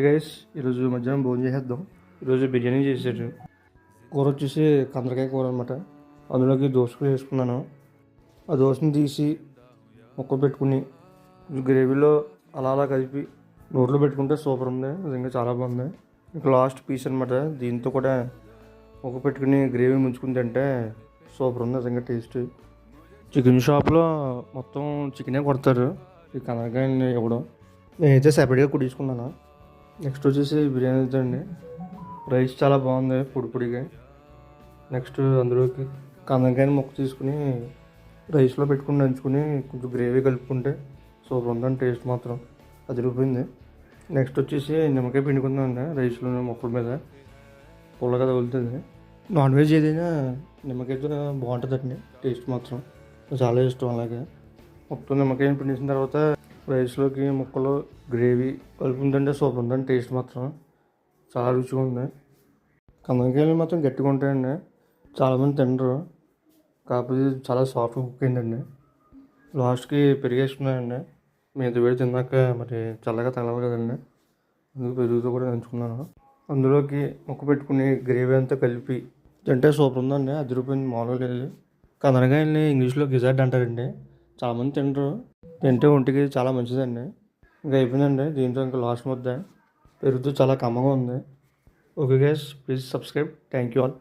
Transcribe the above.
Guys ఈరోజు మధ్యాహ్నం భోజనం చేసేద్దాం. ఈరోజు బిర్యానీ చేసారు. కూర వచ్చేసి కందరకాయ కూర అనమాట. అందులోకి దోసకాయ వేసుకున్నాను. ఆ దోశని తీసి ముక్క పెట్టుకుని గ్రేవీలో అలా అలా కలిపి నోట్లో పెట్టుకుంటే సూపర్ ఉంది. నిజంగా చాలా బాగుంది. ఇంకా లాస్ట్ పీస్ అనమాట. దీంతో కూడా ముక్క పెట్టుకుని గ్రేవీ ముంచుకుని తింటే సూపర్ ఉంది. నిజంగా టేస్ట్. చికెన్ షాప్లో మొత్తం చికెనే కొడతారు. ఈ కందరకాయని ఇవ్వడం నేనైతే సెపరేట్గా కుట్టించుకున్నాను. నెక్స్ట్ వచ్చేసి బిర్యానీ అండి. రైస్ చాలా బాగుంది, పొడి పొడిగా. నెక్స్ట్ అందులోకి కందకాయని ముక్క తీసుకుని రైస్లో పెట్టుకుని నంచుకుని కొంచెం గ్రేవీ కలుపుకుంటే సూపర్ ఉందండి. టేస్ట్ మాత్రం అదిరిపోయింది. నెక్స్ట్ వచ్చేసి నిమ్మకాయ పిండుకుందామండి రైస్లో ముక్కల మీద. పుల్లగా తగులుతుంది. నాన్ వెజ్ ఏదైనా నిమ్మకాయతో బాగుంటుందండి. టేస్ట్ మాత్రం చాలా ఇష్టం. అలాగే మొత్తం నిమ్మకాయని పిండిసిన తర్వాత రైస్లోకి ముక్కలు గ్రేవీ కలుపుకుంటే సూపర్ ఉందండి. టేస్ట్ మాత్రం చాలా రుచిగా ఉంది. కందకాయలు మాత్రం గట్టిగా ఉంటాయండి. చాలామంది తినరు, కాకపోతే చాలా సాఫ్ట్గా కుక్ అయిందండి. లాస్ట్కి పెరిగేసుకున్నానండి. మీద వేడి తిన్నాక మరి చల్లగా తగలవు కదండి, అందుకు పెరుగుతో కూడా నంచుకున్నాను. అందులోకి ముక్క పెట్టుకుని గ్రేవీ అంతా కలిపి తింటే సూపర్ ఉందండి. అది రూపాయలు మామూలుగా లేదు. కందకాయలని ఇంగ్లీష్లో గిజార్డ్ అంటారండి. చాలామంది తినరు, తింటే ఒంటికి చాలా మంచిదండి. ఇంకా అయిపోయిందండి. దీంతో ఇంకా లాస్ట్ ముద్ద పెరుగుతూ చాలా కమ్మగా ఉంది. Okay guys, please subscribe. Thank you all.